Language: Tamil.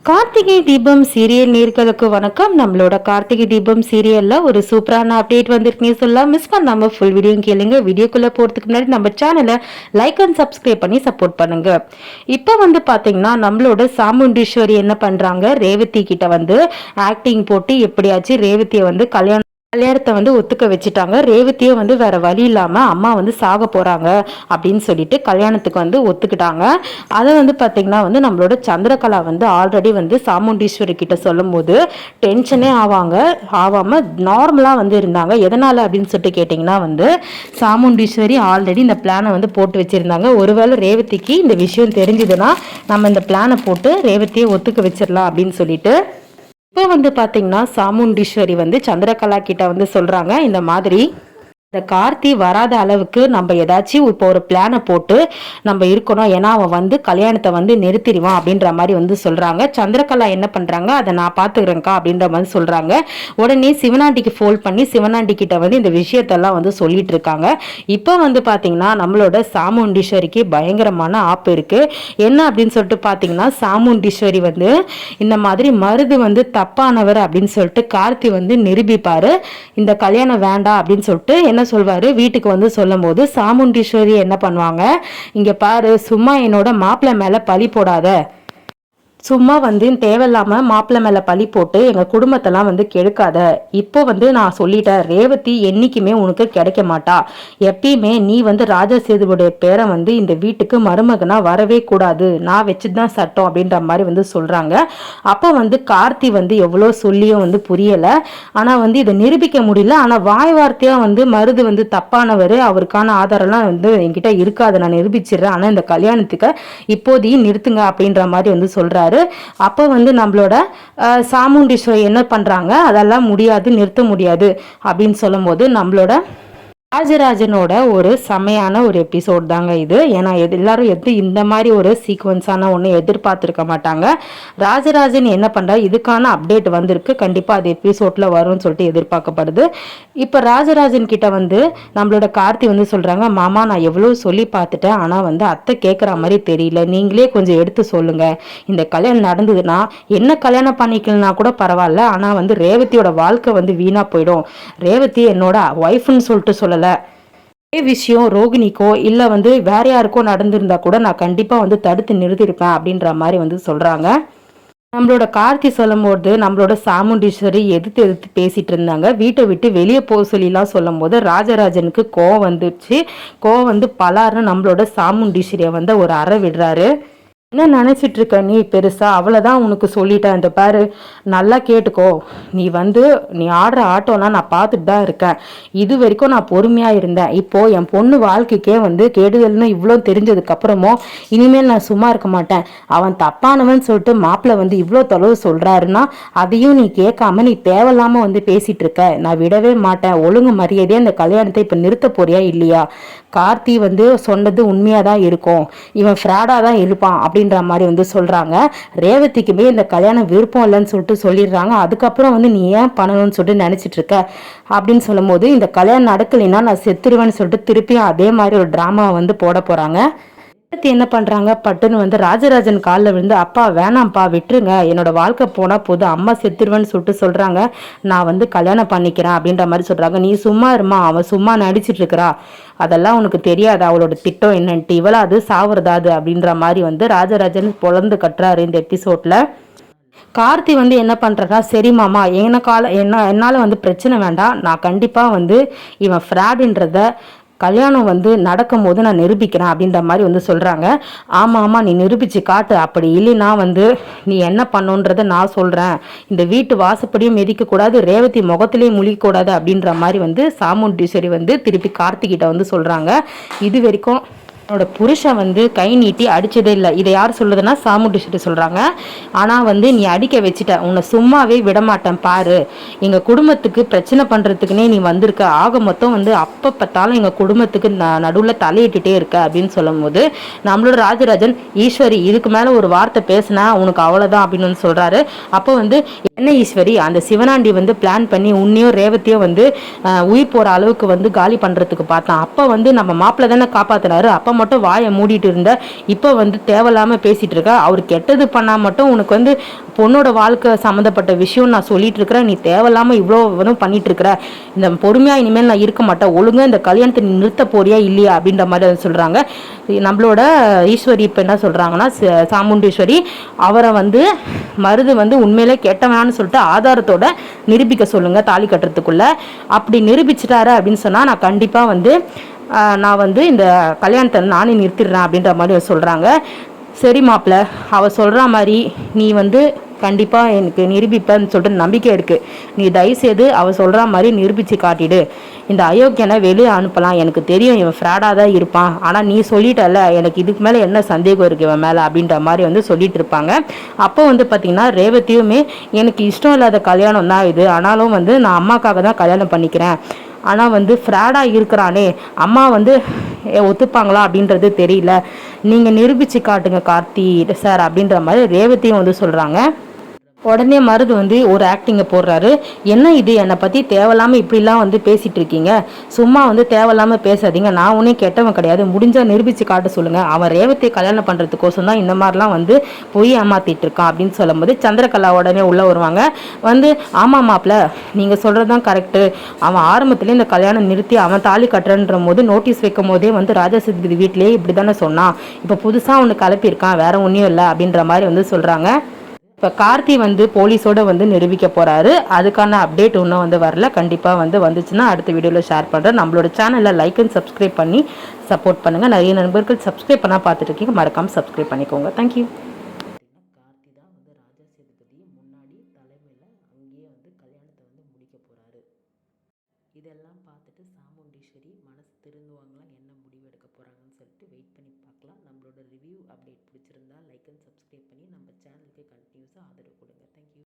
கார்த்திகை தீபம் சீரியல் நேர்களுக்கு வணக்கம். நம்மளோட கார்த்திகை தீபம் சீரியல்ல ஒரு சூப்பரான அப்டேட் வந்திருக்குன்னு சொல்லலாம். மிஸ் பண்ணாம ஃபுல் வீடியோ கேளுங்க. வீடியோக்குள்ள போறதுக்கு முன்னாடி நம்ம சேனலை லைக் அண்ட் சப்ஸ்கிரைப் பண்ணி சப்போர்ட் பண்ணுங்க. இப்போ பாத்தீங்கன்னா நம்மளோட சாமுண்டீஸ்வரி என்ன பண்றாங்க, ரேவதி கிட்ட ஆக்டிங் போட்டு எப்படியாச்சும் ரேவதியை கல்யாணத்தை ஒத்துக்க வச்சுட்டாங்க. ரேவதியும் வேற வழி இல்லாம அம்மா சாக போறாங்க அப்படின்னு சொல்லிட்டு கல்யாணத்துக்கு ஒத்துக்கிட்டாங்க. அதை பாத்தீங்கன்னா நம்மளோட சந்திரகலா ஆல்ரெடி சாமுண்டீஸ்வரி கிட்ட சொல்லும் போது டென்ஷனே ஆகாம நார்மலா இருந்தாங்க. எதனால அப்படின்னு சொல்லிட்டு கேட்டீங்கன்னா சாமுண்டீஸ்வரி ஆல்ரெடி இந்த பிளானை போட்டு வச்சிருந்தாங்க. ஒருவேளை ரேவதிக்கு இந்த விஷயம் தெரிஞ்சதுன்னா நம்ம இந்த பிளானை போட்டு ரேவதியை ஒத்துக்க வச்சிடலாம் அப்படின்னு சொல்லிட்டு இப்போ பாத்தீங்கன்னா சாமுண்டீஸ்வரி சந்திரகலா கிட்ட சொல்றாங்க, இந்த மாதிரி இந்த கார்த்தி வராத அளவுக்கு நம்ம ஏதாச்சும் இப்போ ஒரு பிளானை போட்டு நம்ம இருக்கணும். ஏன்னா அவன் கல்யாணத்தை நிறுத்திடுவான் அப்படின்ற மாதிரி சொல்றாங்க. சந்திரகலா என்ன பண்றாங்க, அதை நான் பாத்துக்கிறேன்க்கா அப்படின்ற மாதிரி சொல்றாங்க. உடனே சிவனாண்டிக்கு ஃபோன் பண்ணி சிவனாண்டி கிட்ட இந்த விஷயத்தெல்லாம் சொல்லிட்டு இருக்காங்க. இப்போ பாத்தீங்கன்னா நம்மளோட சாமுண்டீஸ்வரிக்கு பயங்கரமான ஆப்பு இருக்கு. என்ன அப்படின்னு சொல்லிட்டு பாத்தீங்கன்னா சாமுண்டீஸ்வரி இந்த மாதிரி மருது தப்பானவர் அப்படின்னு சொல்லிட்டு கார்த்தி நிரூபிப்பாரு. இந்த கல்யாணம் வேண்டாம் அப்படின்னு சொல்லிட்டு என்ன சொல்வாரு, வீட்டுக்கு சொல்லும் போது சாமுண்டீஸ்வரி என்ன பண்ணுவாங்க, இங்க பாரு சும்மா என்னோட மாப்பிள்ளை மேல பழி போடாத, சும்மா தேவையில்லாம மாப்பிள்ளை மேல பழி போட்டு எங்க குடும்பத்தெல்லாம் கெடுக்காத. இப்போ நான் சொல்லிட்டேன், ரேவதி என்னைக்குமே உனக்கு கிடைக்க மாட்டா. எப்பயுமே நீ ராஜா சேதுவுடைய பேரை இந்த வீட்டுக்கு மருமகனா வரவே கூடாது, நான் வச்சுதான் சட்டம் அப்படின்ற மாதிரி சொல்றாங்க. அப்போ கார்த்தி எவ்வளோ சொல்லியும் புரியல. ஆனா இதை நிரூபிக்க முடியல. ஆனா வாய் வார்த்தையா மருது தப்பானவர், அவருக்கான ஆதாரம்லாம் என்கிட்ட இருக்காது, நான் நிரூபிச்சிடுறேன். ஆனா இந்த கல்யாணத்துக்கு இப்போதையும் நிறுத்துங்க அப்படின்ற மாதிரி சொல்றாரு. அப்ப நம்மளோட சாமுண்டீஸ்வரி என்ன பண்றாங்க, அதெல்லாம் முடியாது, நிறுத்த முடியாது அப்படின்னு சொல்லும் போது நம்மளோட ராஜராஜனோட ஒரு செமையான ஒரு எபிசோட் தாங்க இது. ஏன்னா எல்லாரும் இந்த மாதிரி ஒரு சீக்வன்ஸான ஒன்று எதிர்பார்த்துருக்க மாட்டாங்க. ராஜராஜன் என்ன பண்ணுறாரு, இதுக்கான அப்டேட் வந்திருக்கு, கண்டிப்பாக அது எபிசோட்ல வரும்னு சொல்லிட்டு எதிர்பார்க்கப்படுது. இப்போ ராஜராஜன் கிட்ட நம்மளோட கார்த்தி சொல்றாங்க, மாமா நான் எவ்வளோ சொல்லி பார்த்துட்டேன், ஆனால் அத்தை கேட்குற மாதிரி தெரியல, நீங்களே கொஞ்சம் எடுத்து சொல்லுங்க. இந்த கல்யாணம் நடந்ததுன்னா என்ன கல்யாணம் பண்ணிக்கலனா கூட பரவாயில்ல, ஆனால் ரேவதியோட வாழ்க்கை வீணா போயிடும். ரேவதி என்னோட ஒய்ஃப்னு சொல்லிட்டு சொல்லல, விஷயம் ரோகிணிக்கோ இல்ல வேற யாருக்கோ நடந்திருந்தா கூட நான் கண்டிப்பா தடுத்து நிறுத்திருப்பேன் அப்படின்ற மாதிரி சொல்றாங்க. நம்மளோட கார்த்தி சொல்லும் போது நம்மளோட சாமுண்டீஸ்வரி எதிர்த்து பேசிட்டு இருந்தாங்க. வீட்டை விட்டு வெளியே போக சொல்லிலாம் சொல்லும் போது ராஜராஜனுக்கு கோவம் வந்துச்சு. கோவம் பலாருன்னு நம்மளோட சாமுண்டீஸ்வரியை ஒரு அறை விடுறாரு. என்ன நினைச்சிட்டு இருக்க நீ பெருசா, அவ்வளவுதான் உனக்கு சொல்லிட்டேன், இந்த பாரு நல்லா கேட்டுக்கோ, நீ ஆடுற ஆட்டோலாம் நான் பார்த்துட்டு தான் இருக்கேன். இது வரைக்கும் நான் பொறுமையா இருந்தேன். இப்போ என் பொண்ணு வாழ்க்கைக்கே கெடுதல்னு இவ்வளோ தெரிஞ்சதுக்கு அப்புறமும் இனிமேல் நான் சும்மா இருக்க மாட்டேன். அவன் தப்பானவன் சொல்லிட்டு மாப்பிள்ளை இவ்வளோ தொலைவு சொல்றாருன்னா அதையும் நீ கேட்காம நீ தேவையில்லாம பேசிட்டு இருக்க. நான் விடவே மாட்டேன். ஒழுங்கு மரியாதையா இந்த கல்யாணத்தை இப்ப நிறுத்த போறியா இல்லையா? கார்த்தி சொன்னது உண்மையா தான் இருக்கும், இவன் ஃப்ராடா தான் இருப்பான் அப்படின்ற மாதிரி சொல்றாங்க. ரேவதிக்குமே இந்த கல்யாணம் விருப்பம் இல்லைன்னு சொல்லிட்டு சொல்லிடுறாங்க. அதுக்கப்புறம் நீ ஏன் பண்ணணும்னு சொல்லிட்டு நினைச்சிட்டு இருக்க அப்படின்னு சொல்லும் போது இந்த கல்யாணம் நடக்கலைன்னா நான் செத்துருவேன்னு சொல்லிட்டு திருப்பியும் அதே மாதிரி ஒரு டிராமா போட போறாங்க. என்ன பண்றாங்க, பட்டுன்னு ராஜராஜன் காலில் விழுந்து, அப்பா வேணாம்ப்பா விட்டுருங்க, என்னோட வாழ்க்கை போனா போது, அம்மா செத்துருவேன்னு சொல்லிட்டு சொல்றாங்க. நான் கல்யாணம் பண்ணிக்கிறேன் அப்படின்ற மாதிரி சொல்றாங்க. நீ சும்மா இருமா, அவன் சும்மா நடிச்சிட்டு இருக்கிறா, அதெல்லாம் உனக்கு தெரியாது அவளோட திட்டம் என்னன்ட்டு, இவளா அது சாவுறதாது அப்படின்ற மாதிரி ராஜராஜன் பொழந்து கட்டுறாரு இந்த எபிசோட்ல. கார்த்தி என்ன பண்றா, சரி மாமா என்னால பிரச்சனை வேண்டாம், நான் கண்டிப்பா இவன் ஃப்ராடுன்றத கல்யாணம் நடக்கும் போது நான் நிரூபிக்கிறேன் அப்படின்ற மாதிரி சொல்றாங்க. ஆமா நீ நிரூபிச்சு காட்டு, அப்படி இல்லைன்னா நீ என்ன பண்ணுன்றத நான் சொல்றேன். இந்த வீட்டு வாசப்படியும் மிதிக்க கூடாது, ரேவதி முகத்திலேயே முழிக்க கூடாது அப்படின்ற மாதிரி சாமுண்டீஸ்வரி திருப்பி கார்த்திகிட்ட சொல்றாங்க. இது வரைக்கும் என்னோட புருஷன் கை நீட்டி அடிச்சதே இல்லை. இதை யார் சொல்றதுன்னா சாமுண்டீஸ்வரி சொல்றாங்க. ஆனா நீ அடிக்க வச்சுட்ட, உன்னை சும்மாவே விடமாட்டேன் பாரு, எங்க குடும்பத்துக்கு பிரச்சனை பண்றதுக்குன்னே நீ வந்திருக்க, ஆக மொத்தம் அப்ப பார்த்தாலும் எங்க குடும்பத்துக்கு நடுவுல தலையிட்டுட்டே இருக்க அப்படின்னு சொல்லும் போது நம்மளோட ராஜராஜன், ஈஸ்வரி இதுக்கு மேல ஒரு வார்த்தை பேசினா உனக்கு அவ்வளவுதான் அப்படின்னு சொல்றாரு. அப்போ என்ன ஈஸ்வரி, அந்த சிவனாண்டி பிளான் பண்ணி உன்னையும் ரேவதியும் உயிர் போற அளவுக்கு காலி பண்றதுக்கு பார்த்தான். அப்ப நம்ம மாப்பிள்ளை தானே காப்பாத்தினாரு, அப்ப மட்டும் வாயை மூடிட்டு இருந்த, இப்போ வந்து தேவையில்லாமல் பேசிகிட்டு இருக்க. அவர் கெட்டது பண்ணால் மட்டும் உனக்கு வந்து பொண்ணோட வாழ்க்கை சம்மந்தப்பட்ட விஷயம் நான் சொல்லிட்டு இருக்கிறேன், நீ தேவையில்லாமல் இவ்வளோ வந்து பண்ணிட்டு இருக்கிற, இந்த பொறுமையாக இனிமேல் நான் இருக்க மாட்டேன், ஒழுங்காக இந்த கல்யாணத்தை நிறுத்த போறியா இல்லையா அப்படின்ற மாதிரி சொல்கிறாங்க. நம்மளோட ஈஸ்வரி இப்போ என்ன சொல்கிறாங்கன்னா, சாமுண்டீஸ்வரி அவரை வந்து மருது வந்து உண்மையிலே கெட்டவனான்னு சொல்லிட்டு ஆதாரத்தோட நிரூபிக்க சொல்லுங்கள் தாலி கட்டுறதுக்குள்ள. அப்படி நிரூபிச்சிட்டாரு அப்படின்னு சொன்னால் நான் கண்டிப்பாக வந்து நான் வந்து இந்த கல்யாணத்தை நானே நிறுத்திடுறேன் அப்படின்ற மாதிரி சொல்கிறாங்க. சரி மாப்பிள்ள, அவள் சொல்கிற மாதிரி நீ வந்து கண்டிப்பாக எனக்கு நிரூபிப்பேன்னு சொல்லிட்டு நம்பிக்கை இருக்குது. நீ தயவுசெய்து அவள் சொல்கிற மாதிரி நிரூபித்து காட்டிடு. இந்த அயோக்கியனை வெளியே அனுப்பலாம், எனக்கு தெரியும் இவன் ஃப்ராடாக தான் இருப்பான், ஆனால் நீ சொல்லிட்டல, எனக்கு இதுக்கு மேலே என்ன சந்தேகம் இருக்குது இவன் மேலே அப்படின்ற மாதிரி வந்து சொல்லிட்டு இருப்பாங்க. அப்போ வந்து பார்த்திங்கன்னா ரேவதியுமே எனக்கு இஷ்டம் இல்லாத கல்யாணம் தான் இது, ஆனாலும் வந்து நான் அம்மாக்காக தான் கல்யாணம் பண்ணிக்கிறேன், ஆனால் வந்து ஃப்ராடாக இருக்கிறானே, அம்மா வந்து ஒத்துப்பாங்களா அப்படின்றது தெரியல, நீங்கள் நிரூபித்து காட்டுங்க கார்த்தி சார் அப்படின்ற மாதிரி ரேவதியும் வந்து சொல்கிறாங்க. உடனே மருது வந்து ஒரு ஆக்டிங்கை போடுறாரு. என்ன இது, என்னை பற்றி தேவையில்லாமல் இப்படிலாம் வந்து பேசிகிட்டு இருக்கீங்க, சும்மா வந்து தேவையில்லாமல் பேசாதீங்க, நான் ஒன்றே கெட்டவன் கிடையாது, முடிஞ்சால் நிரூபித்து காட்ட சொல்லுங்கள், அவன் ரேவத்தை கல்யாணம் பண்ணுறதுக்கோசம் தான் இந்த மாதிரிலாம் வந்து போய் ஏமாற்றிட்டு இருக்கான் அப்படின்னு சொல்லும்போது சந்திரகலா உடனே உள்ளே வருவாங்க. வந்து ஆமாம் மாப்பிள்ள, நீங்கள் சொல்கிறது தான் கரெக்டு, அவன் ஆரம்பத்துலேயே இந்த கல்யாணம் நிறுத்தி அவன் தாலி கட்டுறன்ற போது நோட்டீஸ் வைக்கும் போதே வந்து ராஜாசேதுபதி வீட்டிலேயே இப்படி தானே சொன்னான், இப்போ புதுசாக ஒன்று கிளப்பியிருக்கான், வேற ஒன்றும் இல்லை அப்படின்ற மாதிரி வந்து சொல்கிறாங்க. இப்போ கார்த்தி வந்து போலீஸோட வந்து நிரூபிக்க போகிறாரு. அதுக்கான அப்டேட் இன்னும் வந்து வரல. கண்டிப்பாக வந்து வந்துச்சுன்னா அடுத்த வீடியோவில் ஷேர் பண்ணுறேன். நம்மளோட சேனலில் லைக் அண்ட் சப்ஸ்கிரைப் பண்ணி சப்போர்ட் பண்ணுங்கள். நிறைய நண்பர்கள் சப்ஸ்கிரைப் பண்ணால் பார்த்துட்டு இருக்கீங்க, மறக்காமல் சப்ஸ்கிரைப் பண்ணிக்கோங்க. தேங்க்யூ. கார்த்தி தான் வந்து ராஜா சேதுபதி முன்னாடி தலைமையில் அங்கேயே வந்து கல்யாணத்தை வந்து முடிக்க போகிறாரு. இதெல்லாம் பார்த்துட்டு சாமுண்டீஸ்வரி மனசு திருந்துவாங்களா, என்ன முடிவு எடுக்க போகிறாங்கன்னு சொல்லிட்டு வெயிட் பண்ணி பார்க்கலாம். நம்மளோட ரிவ்யூ அப்டேட் பிடிச்சிருந்தா லைக் அண்ட் சப்ஸ்கிரைப் பண்ணி நம்ம சேனலுக்கு கண்டினியூஸாக ஆதரவு கொடுங்க. தேங்க்யூ.